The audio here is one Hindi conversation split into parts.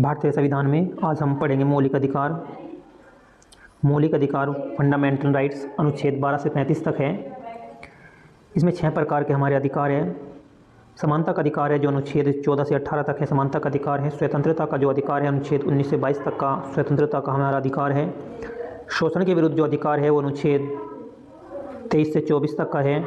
भारतीय संविधान में आज हम पढ़ेंगे मौलिक अधिकार। मौलिक अधिकार फंडामेंटल राइट्स अनुच्छेद 12 से 35 तक है। इसमें 6 प्रकार के हमारे अधिकार हैं। समानता का अधिकार है जो अनुच्छेद 14 से 18 तक है, समानता का अधिकार है। स्वतंत्रता का जो अधिकार है अनुच्छेद 19 से 22 तक का स्वतंत्रता का हमारा अधिकार है। शोषण के विरुद्ध जो अधिकार है वो अनुच्छेद 23 से 24 तक का है।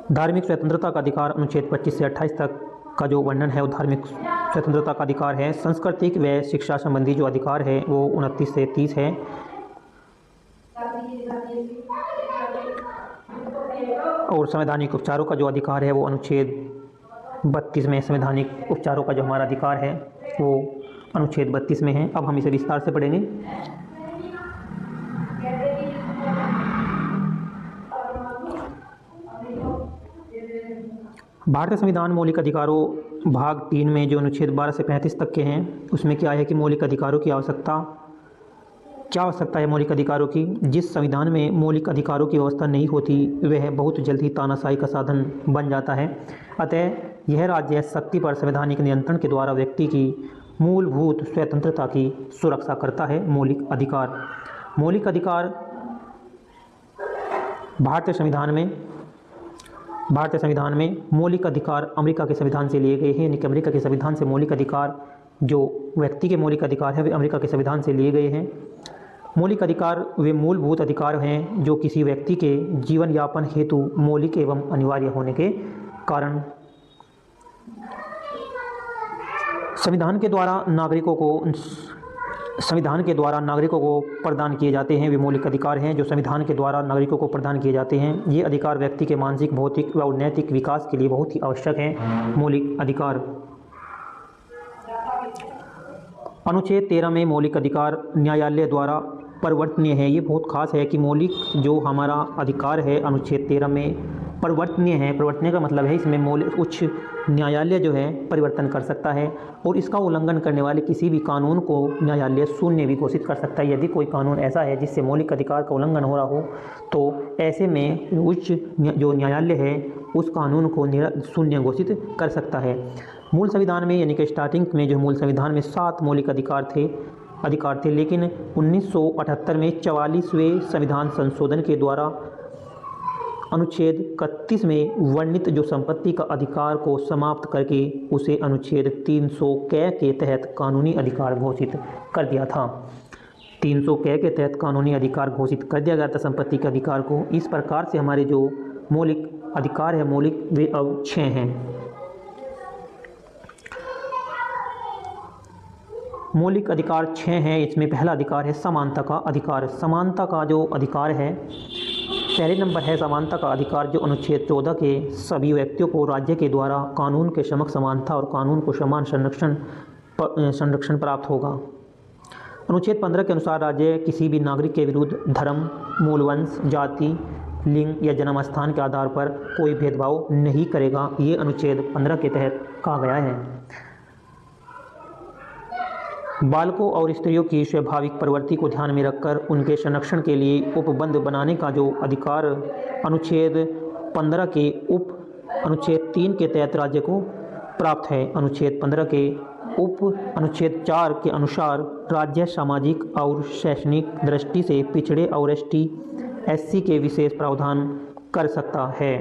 धार्मिक स्वतंत्रता का अधिकार अनुच्छेद 25 से 28 तक का जो वर्णन है वो धार्मिक स्वतंत्रता का अधिकार है। सांस्कृतिक व शिक्षा संबंधी जो अधिकार है वो 29 से 30 है। और संवैधानिक उपचारों का जो अधिकार है वो अनुच्छेद 32 में, संवैधानिक उपचारों का जो हमारा अधिकार है वो अनुच्छेद 32 में है। अब हम इसे विस्तार से पढ़ेंगे। भारतीय संविधान मौलिक अधिकारों भाग 3 में जो अनुच्छेद 12 से 35 तक के हैं उसमें क्या है कि मौलिक अधिकारों की क्या आवश्यकता है मौलिक अधिकारों की। जिस संविधान में मौलिक अधिकारों की व्यवस्था नहीं होती वह बहुत जल्द ही तानाशाही का साधन बन जाता है। अतः यह राज्य शक्ति पर संवैधानिक नियंत्रण के द्वारा व्यक्ति की मूलभूत स्वतंत्रता की सुरक्षा करता है। मौलिक अधिकार भारतीय संविधान में मौलिक अधिकार अमेरिका के संविधान से लिए गए हैं, यानी कि अमेरिका के संविधान से मौलिक अधिकार जो व्यक्ति के मौलिक अधिकार है वे अमेरिका के संविधान से लिए गए हैं। मौलिक अधिकार वे मूलभूत अधिकार हैं जो किसी व्यक्ति के जीवन यापन हेतु मौलिक एवं अनिवार्य होने के कारण संविधान के द्वारा नागरिकों को प्रदान किए जाते हैं। वे मौलिक अधिकार हैं जो संविधान के द्वारा नागरिकों को प्रदान किए जाते हैं। ये अधिकार व्यक्ति के मानसिक, भौतिक व नैतिक विकास के लिए बहुत ही आवश्यक हैं। मौलिक अधिकार अनुच्छेद 13 में मौलिक अधिकार न्यायालय द्वारा परिवर्तनीय है। ये बहुत खास है कि मौलिक जो हमारा अधिकार है अनुच्छेद 13 में परिवर्तनीय है। परिवर्तनीय का मतलब है इसमें मौलिक उच्च न्यायालय जो है परिवर्तन कर सकता है और इसका उल्लंघन करने वाले किसी भी कानून को न्यायालय शून्य भी घोषित कर सकता है। यदि कोई कानून ऐसा है जिससे मौलिक अधिकार का उल्लंघन हो रहा हो तो ऐसे में उच्च जो न्यायालय है उस कानून को शून्य घोषित कर सकता है। मूल संविधान में यानी कि स्टार्टिंग में जो मूल संविधान में 7 मौलिक अधिकार थे, लेकिन 1978 में 44वें संविधान संशोधन के द्वारा अनुच्छेद 31 में वर्णित जो संपत्ति का अधिकार को समाप्त करके उसे अनुच्छेद 300 के तहत कानूनी अधिकार घोषित कर दिया था। 300 के तहत कानूनी अधिकार घोषित कर दिया गया था संपत्ति के अधिकार को। इस प्रकार से हमारे जो मौलिक अधिकार है मौलिक वे अब 6 हैं। मौलिक अधिकार 6 हैं। इसमें पहला अधिकार है समानता का अधिकार। समानता का जो अधिकार है पहले नंबर है समानता का अधिकार जो अनुच्छेद 14 के सभी व्यक्तियों को राज्य के द्वारा कानून के समक्ष समानता और कानून को समान संरक्षण प्राप्त होगा। अनुच्छेद 15 के अनुसार राज्य किसी भी नागरिक के विरुद्ध धर्म, मूल वंश, जाति, लिंग या जन्म स्थान के आधार पर कोई भेदभाव नहीं करेगा। ये अनुच्छेद 15 के तहत कहा गया है। बालकों और स्त्रियों की स्वाभाविक प्रवृत्ति को ध्यान में रखकर उनके संरक्षण के लिए उपबंध बनाने का जो अधिकार अनुच्छेद 15 के अनुच्छेद 3 के तहत राज्य को प्राप्त है। अनुच्छेद 15 के अनुच्छेद 4 के अनुसार राज्य सामाजिक और शैक्षणिक दृष्टि से पिछड़े और SC के विशेष प्रावधान कर सकता है।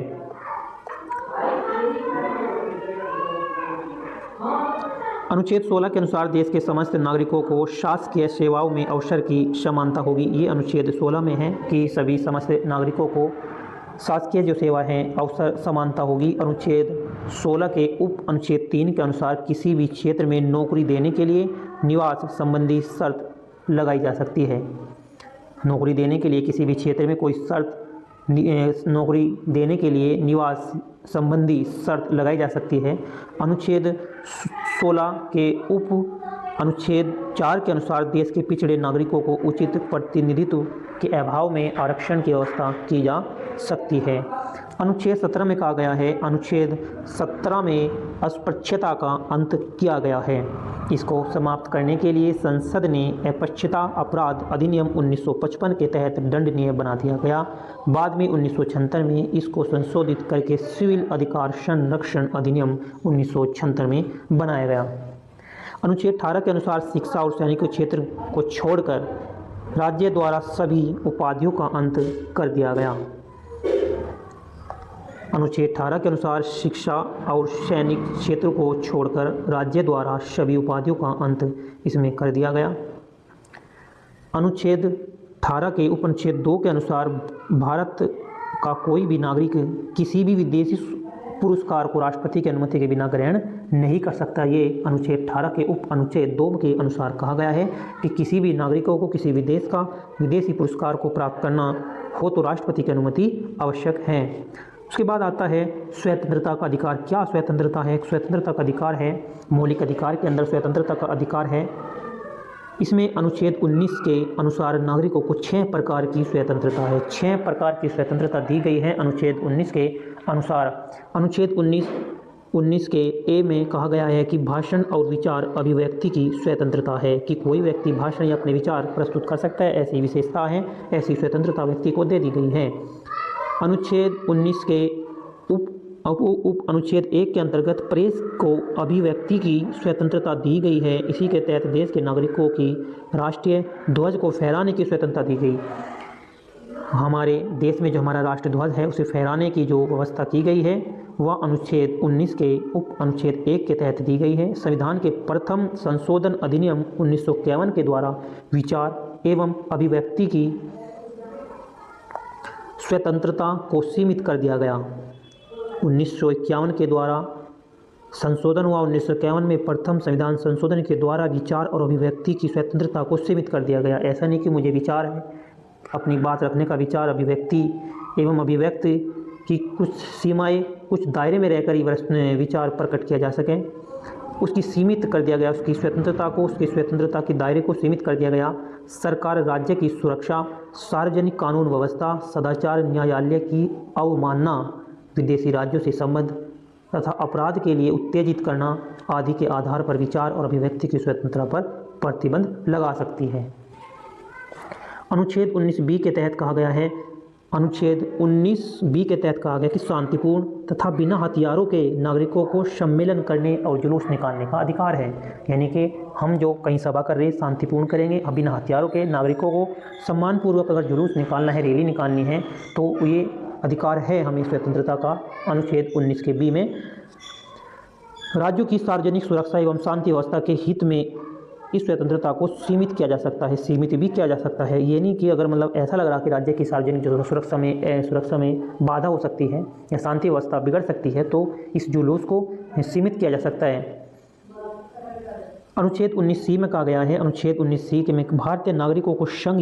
अनुच्छेद 16 के अनुसार देश के समस्त नागरिकों को शासकीय सेवाओं में अवसर की समानता होगी। ये अनुच्छेद 16 में है कि सभी समस्त नागरिकों को शासकीय जो सेवा है अवसर समानता होगी। अनुच्छेद 16 के अनुच्छेद 3 के अनुसार किसी भी क्षेत्र में नौकरी देने के लिए निवास संबंधी शर्त लगाई जा सकती है। नौकरी देने के लिए किसी भी क्षेत्र में कोई शर्त नौकरी देने के लिए निवास संबंधी शर्त लगाई जा सकती है। अनुच्छेद 16 के अनुच्छेद 4 के अनुसार देश के पिछड़े नागरिकों को उचित प्रतिनिधित्व के अभाव में आरक्षण की व्यवस्था की जा सकती है। अनुच्छेद 17 में कहा गया है, अनुच्छेद 17 में अस्पृश्यता का अंत किया गया है। इसको समाप्त करने के लिए संसद ने अस्पृश्यता अपराध अधिनियम 1955 के तहत दंडनीय बना दिया गया। बाद में 1976 में इसको संशोधित करके सिविल अधिकार संरक्षण अधिनियम 1976 में बनाया गया। अनुच्छेद 18 के अनुसार शिक्षा और सैनिक क्षेत्र को छोड़कर राज्य द्वारा सभी उपाधियों का अंत कर दिया गया। अनुच्छेद 18 के अनुसार शिक्षा और सैनिक क्षेत्र को छोड़कर राज्य द्वारा सभी उपाधियों का अंत इसमें कर दिया गया। अनुच्छेद 18 के उपअनुच्छेद 2 के अनुसार भारत का कोई भी नागरिक किसी भी विदेशी पुरस्कार को राष्ट्रपति की अनुमति के बिना ग्रहण नहीं कर सकता। ये अनुच्छेद 18 के उप अनुच्छेद 2 के अनुसार कहा गया है कि किसी भी नागरिकों को किसी विदेशी पुरस्कार को प्राप्त करना हो तो राष्ट्रपति की अनुमति आवश्यक है। उसके बाद आता है स्वतंत्रता का अधिकार। क्या स्वतंत्रता है? स्वतंत्रता का अधिकार है, मौलिक अधिकार के अंदर स्वतंत्रता का अधिकार है। इसमें अनुच्छेद 19 के अनुसार नागरिकों को 6 प्रकार की स्वतंत्रता है। 6 प्रकार की स्वतंत्रता दी गई है अनुच्छेद 19 के अनुसार। अनुच्छेद 19 के ए में कहा गया है कि भाषण और विचार अभिव्यक्ति की स्वतंत्रता है, कि कोई व्यक्ति भाषण या अपने विचार प्रस्तुत कर सकता है, ऐसी विशेषता है, ऐसी स्वतंत्रता व्यक्ति को दे दी गई है। अनुच्छेद 19 के उप अनुच्छेद 1 के अंतर्गत प्रेस को अभिव्यक्ति की स्वतंत्रता दी गई है। इसी के तहत देश के नागरिकों की राष्ट्रीय ध्वज को फहराने की स्वतंत्रता दी गई। हमारे देश में जो हमारा राष्ट्र ध्वज है उसे फहराने की जो व्यवस्था की गई है वह अनुच्छेद 19 के उप अनुच्छेद 1 के तहत दी गई है। संविधान के प्रथम संशोधन अधिनियम 1951 के द्वारा विचार एवं अभिव्यक्ति की स्वतंत्रता को सीमित कर दिया गया। 1951 के द्वारा संशोधन हुआ। 1951 में प्रथम संविधान संशोधन के द्वारा विचार और अभिव्यक्ति की स्वतंत्रता को सीमित कर दिया गया। ऐसा नहीं कि मुझे विचार है, अपनी बात रखने का विचार, अभिव्यक्ति एवं अभिव्यक्ति की कुछ सीमाएं, कुछ दायरे में रहकर ही विचार प्रकट किया जा सके, उसकी सीमित कर दिया गया। उसकी स्वतंत्रता को, उसकी स्वतंत्रता के दायरे को सीमित कर दिया गया। सरकार राज्य की सुरक्षा, सार्वजनिक कानून व्यवस्था, सदाचार, न्यायालय की अवमानना, विदेशी राज्यों से संबंध तथा अपराध के लिए उत्तेजित करना आदि के आधार पर विचार और अभिव्यक्ति की स्वतंत्रता पर प्रतिबंध लगा सकती है। अनुच्छेद 19 के तहत कहा गया है, अनुच्छेद 19 के तहत कहा गया कि शांतिपूर्ण तथा बिना हथियारों के नागरिकों को सम्मेलन करने और जुलूस निकालने का अधिकार है। यानी कि हम जो कहीं सभा कर रहे हैं शांतिपूर्ण करेंगे, बिना हथियारों के नागरिकों को सम्मानपूर्वक अगर जुलूस निकालना है, रैली निकालनी है तो ये अधिकार है हमें स्वतंत्रता का। अनुच्छेद 19 के बी में राज्यों की सार्वजनिक सुरक्षा एवं शांति व्यवस्था के हित में इस स्वतंत्रता को सीमित किया जा सकता है, सीमित भी किया जा सकता है। ये नहीं कि अगर मतलब ऐसा लग रहा कि राज्य की सार्वजनिक जो सुरक्षा में बाधा हो सकती है या शांति व्यवस्था बिगड़ सकती है तो इस जुलूस को सीमित किया जा सकता है। अनुच्छेद 19 में कहा गया है, अनुच्छेद 19 में भारतीय नागरिकों को संघ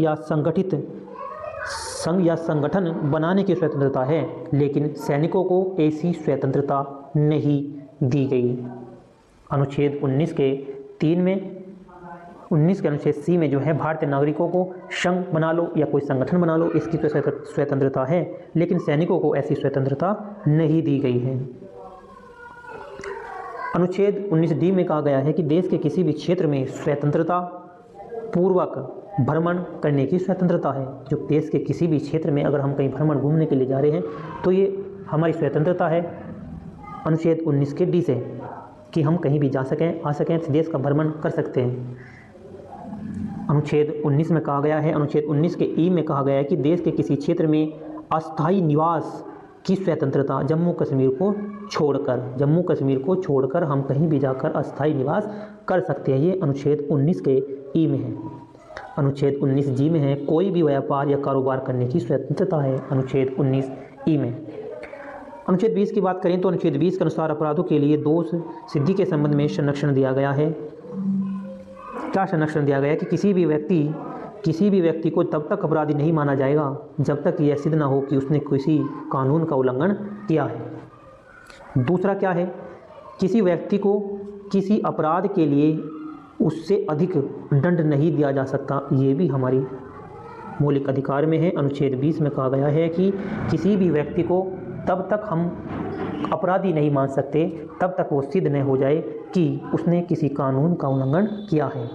या संगठन बनाने की स्वतंत्रता है, लेकिन सैनिकों को ऐसी स्वतंत्रता नहीं दी गई। अनुच्छेद 19 के 3 में 19 के अनुच्छेद सी में जो है भारतीय नागरिकों को संघ बना लो या कोई संगठन बना लो, इसकी तो स्वतंत्रता है, लेकिन सैनिकों को ऐसी स्वतंत्रता नहीं दी गई है। अनुच्छेद 19 में कहा गया है कि देश के किसी भी क्षेत्र में स्वतंत्रता पूर्वक भ्रमण करने की स्वतंत्रता है। जो देश के किसी भी क्षेत्र में अगर हम कहीं भ्रमण घूमने के लिए जा रहे हैं तो ये हमारी स्वतंत्रता है अनुच्छेद 19 के डी से, कि हम कहीं भी जा सकें, आ सकें, देश का भ्रमण कर सकते हैं। अनुच्छेद 19 में कहा गया है, अनुच्छेद 19 के ई में कहा गया है कि देश के किसी क्षेत्र में अस्थायी निवास की स्वतंत्रता जम्मू कश्मीर को छोड़कर हम कहीं भी जाकर अस्थायी निवास कर सकते हैं। ये अनुच्छेद 19 के ई में है। अनुच्छेद 19 जी में है, कोई भी व्यापार या कारोबार करने की स्वतंत्रता है अनुच्छेद 19 ई में। अनुच्छेद 20 की बात करें तो अनुच्छेद 20 के अनुसार अपराधों के लिए दोष सिद्धि के संबंध में संरक्षण दिया गया है। क्या संरक्षण दिया गया है कि किसी भी व्यक्ति को तब तक अपराधी नहीं माना जाएगा जब तक यह सिद्ध ना हो कि उसने किसी कानून का उल्लंघन किया है। दूसरा क्या है, किसी व्यक्ति को किसी अपराध के लिए उससे अधिक दंड नहीं दिया जा सकता, ये भी हमारी मौलिक अधिकार में है। अनुच्छेद 20 में कहा गया है कि किसी भी व्यक्ति को तब तक हम अपराधी नहीं मान सकते तब तक वो सिद्ध न हो जाए कि उसने किसी कानून का उल्लंघन किया है।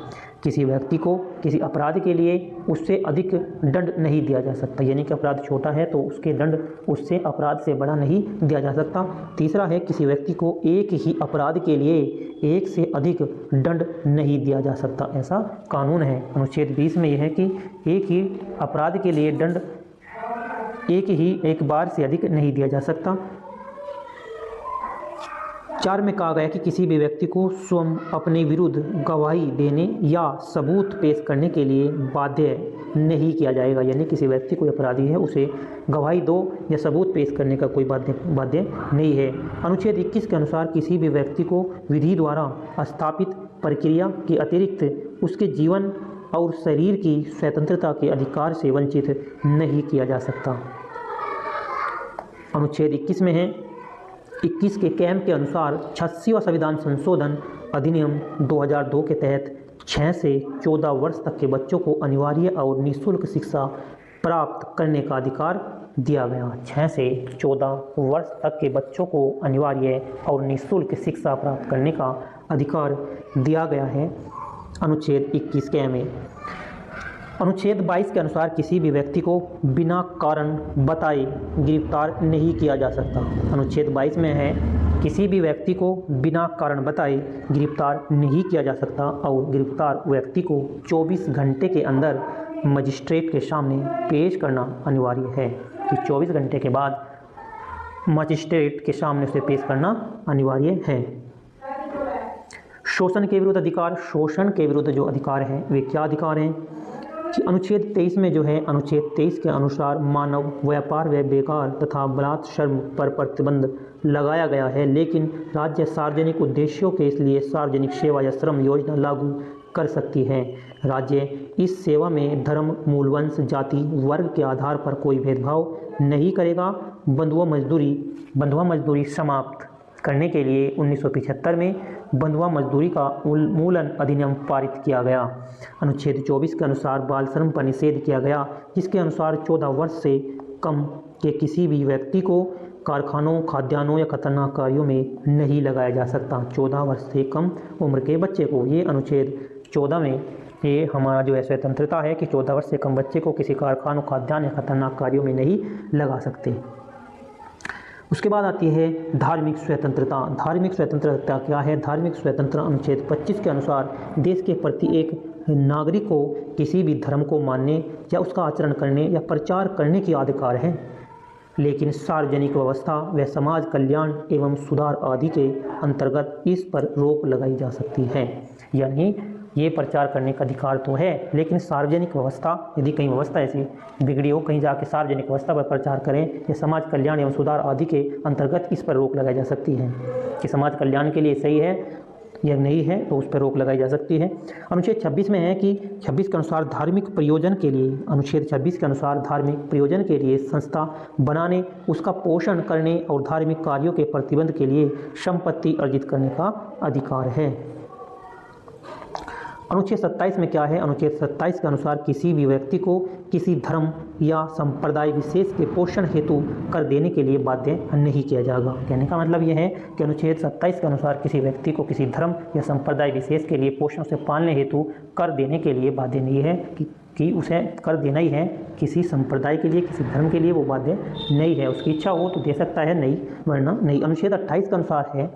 किसी व्यक्ति को किसी अपराध के लिए उससे अधिक दंड नहीं दिया जा सकता, यानी कि अपराध छोटा है तो उसके दंड उससे अपराध से बड़ा नहीं दिया जा सकता। तीसरा है, किसी व्यक्ति को एक ही अपराध के लिए एक से अधिक दंड नहीं दिया जा सकता, ऐसा कानून है। अनुच्छेद 20 में यह है कि एक ही अपराध के लिए दंड एक बार से अधिक नहीं दिया जा सकता। 4 में कहा गया कि किसी भी व्यक्ति को स्वयं अपने विरुद्ध गवाही देने या सबूत पेश करने के लिए बाध्य नहीं किया जाएगा, यानी किसी व्यक्ति कोई अपराधी है उसे गवाही दो या सबूत पेश करने का कोई बाध्य नहीं है। अनुच्छेद 21 के अनुसार किसी भी व्यक्ति को विधि द्वारा स्थापित प्रक्रिया के अतिरिक्त उसके जीवन और शरीर की स्वतंत्रता के अधिकार से वंचित नहीं किया जा सकता। अनुच्छेद 21 में है 21 के कैम के अनुसार 86वां संविधान संशोधन अधिनियम 2002 के तहत 6 से 14 वर्ष तक के बच्चों को अनिवार्य और निःशुल्क शिक्षा प्राप्त करने का अधिकार दिया गया। 6 से 14 वर्ष तक के बच्चों को अनिवार्य और निःशुल्क शिक्षा प्राप्त करने का अधिकार दिया गया है अनुच्छेद 21 के में। अनुच्छेद 22 के अनुसार किसी भी व्यक्ति को बिना कारण बताए गिरफ्तार नहीं किया जा सकता। अनुच्छेद 22 में है किसी भी व्यक्ति को बिना कारण बताए गिरफ्तार नहीं किया जा सकता और गिरफ्तार व्यक्ति को 24 घंटे के अंदर मजिस्ट्रेट के सामने पेश करना अनिवार्य है, कि 24 घंटे के बाद मजिस्ट्रेट के सामने उसे पेश करना अनिवार्य है। शोषण के विरुद्ध अधिकार। शोषण के विरुद्ध जो अधिकार हैं वे क्या अधिकार हैं कि अनुच्छेद 23 में जो है, अनुच्छेद 23 के अनुसार मानव व्यापार व बेकार तथा बलात्श्रम पर प्रतिबंध लगाया गया है, लेकिन राज्य सार्वजनिक उद्देश्यों के इसलिए सार्वजनिक सेवा या श्रम योजना लागू कर सकती है। राज्य इस सेवा में धर्म, मूल वंश, जाति, वर्ग के आधार पर कोई भेदभाव नहीं करेगा। बंधुआ मजदूरी समाप्त करने के लिए 1975 में बंधुआ मजदूरी का उन्मूलन अधिनियम पारित किया गया। अनुच्छेद 24 के अनुसार बाल श्रम पर निषेध किया गया, जिसके अनुसार 14 वर्ष से कम के किसी भी व्यक्ति को कारखानों, खाद्यान्नों या खतरनाक कार्यों में नहीं लगाया जा सकता। 14 वर्ष से कम उम्र के बच्चे को, ये अनुच्छेद 14 में ये हमारा जो है स्वतंत्रता है कि 14 वर्ष से कम बच्चे को किसी कारखानों, खाद्यान्न या खतरनाक कार्यों में नहीं लगा सकते। उसके बाद आती है धार्मिक स्वतंत्रता। धार्मिक स्वतंत्रता क्या है? धार्मिक स्वतंत्रता अनुच्छेद 25 के अनुसार देश के प्रत्येक नागरिक को किसी भी धर्म को मानने या उसका आचरण करने या प्रचार करने की अधिकार है, लेकिन सार्वजनिक व्यवस्था व समाज कल्याण एवं सुधार आदि के अंतर्गत इस पर रोक लगाई जा सकती है। यानी ये प्रचार करने का अधिकार तो है, लेकिन सार्वजनिक व्यवस्था, यदि कहीं व्यवस्था ऐसी बिगड़ी हो, कहीं जाके सार्वजनिक व्यवस्था पर प्रचार करें या समाज कल्याण एवं सुधार आदि के अंतर्गत इस पर रोक लगाई जा सकती है कि समाज कल्याण के लिए सही है या नहीं है, तो उस पर रोक लगाई जा सकती है। अनुच्छेद 26 में है कि 26 के अनुसार धार्मिक प्रयोजन के लिए, अनुच्छेद 26 के अनुसार धार्मिक प्रयोजन के लिए संस्था बनाने, उसका पोषण करने और धार्मिक कार्यों के प्रतिबंध के लिए संपत्ति अर्जित करने का अधिकार है। अनुच्छेद 27 में क्या है? अनुच्छेद 27 के अनुसार किसी भी व्यक्ति को किसी धर्म या संप्रदाय विशेष के पोषण हेतु कर देने के लिए बाध्य नहीं किया जाएगा। कहने का मतलब यह है कि अनुच्छेद 27 के अनुसार किसी व्यक्ति को किसी धर्म या संप्रदाय विशेष के लिए पोषण से पालने हेतु कर देने के लिए बाध्य नहीं है कि उसे कर देना ही है। किसी संप्रदाय के लिए, किसी धर्म के लिए वो बाध्य नहीं है। उसकी इच्छा हो तो दे सकता है, नहीं वरना नहीं। अनुच्छेद 28 के अनुसार है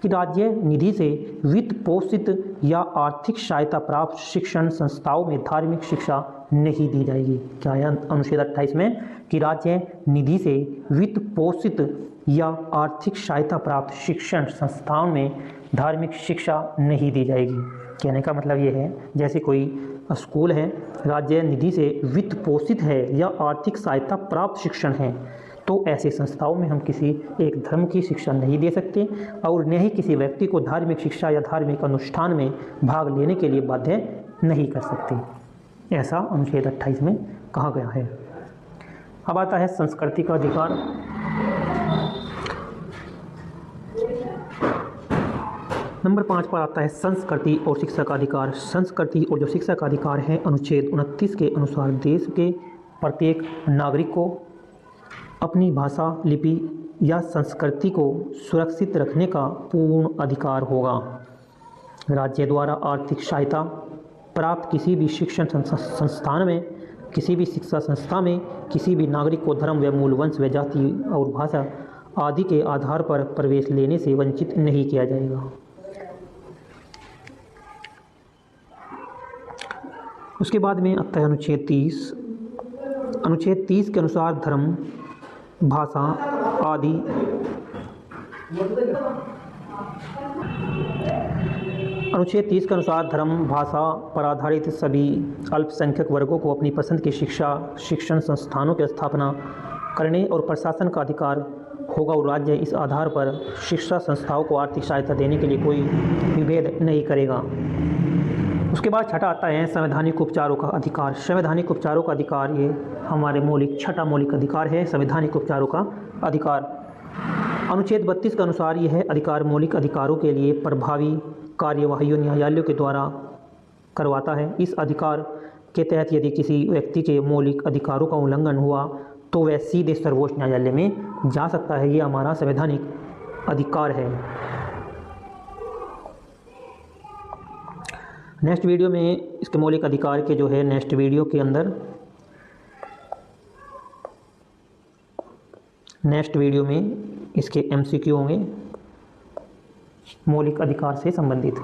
कि राज्य निधि से वित्त पोषित या आर्थिक सहायता प्राप्त शिक्षण संस्थाओं में धार्मिक शिक्षा नहीं दी जाएगी। क्या है अनुच्छेद 28 में? कि राज्य निधि से वित्त पोषित या आर्थिक सहायता प्राप्त शिक्षण संस्थाओं में धार्मिक शिक्षा नहीं दी जाएगी। कहने का मतलब ये है, जैसे कोई स्कूल है, राज्य निधि से वित्त पोषित है या आर्थिक सहायता प्राप्त शिक्षण है, तो ऐसे संस्थाओं में हम किसी एक धर्म की शिक्षा नहीं दे सकते और न ही किसी व्यक्ति को धार्मिक शिक्षा या धार्मिक अनुष्ठान में भाग लेने के लिए बाध्य नहीं कर सकते। ऐसा अनुच्छेद 28 में कहा गया है। अब आता है संस्कृति का अधिकार। नंबर 5 पर आता है संस्कृति और शिक्षा का अधिकार। संस्कृति और जो शिक्षा का अधिकार है, अनुच्छेद 29 के अनुसार देश के प्रत्येक नागरिक को अपनी भाषा, लिपि या संस्कृति को सुरक्षित रखने का पूर्ण अधिकार होगा। राज्य द्वारा आर्थिक सहायता प्राप्त किसी भी शिक्षण संस्थान में, किसी भी शिक्षा संस्था में किसी भी नागरिक को धर्म व मूल, वंश व जाति और भाषा आदि के आधार पर प्रवेश लेने से वंचित नहीं किया जाएगा। उसके बाद में आता है अनुच्छेद 30। अनुच्छेद 30 के अनुसार धर्म, भाषा आदि अनुच्छेद 30 के अनुसार धर्म, भाषा पर आधारित सभी अल्पसंख्यक वर्गों को अपनी पसंद की शिक्षण संस्थानों की स्थापना करने और प्रशासन का अधिकार होगा और राज्य इस आधार पर शिक्षा संस्थाओं को आर्थिक सहायता देने के लिए कोई विभेद नहीं करेगा। उसके बाद छठा आता है संवैधानिक उपचारों का अधिकार। संवैधानिक उपचारों का अधिकार ये हमारे छठा मौलिक अधिकार है, संवैधानिक उपचारों का अधिकार। अनुच्छेद 32 के अनुसार यह अधिकार मौलिक अधिकारों के लिए प्रभावी कार्यवाहियों न्यायालयों के द्वारा करवाता है। इस अधिकार के तहत यदि किसी व्यक्ति के मौलिक अधिकारों का उल्लंघन हुआ तो वह सीधे सर्वोच्च न्यायालय में जा सकता है। ये हमारा संवैधानिक अधिकार है। नेक्स्ट वीडियो में इसके मौलिक अधिकार के जो है नेक्स्ट वीडियो के अंदर नेक्स्ट वीडियो में इसके MCQ होंगे मौलिक अधिकार से संबंधित।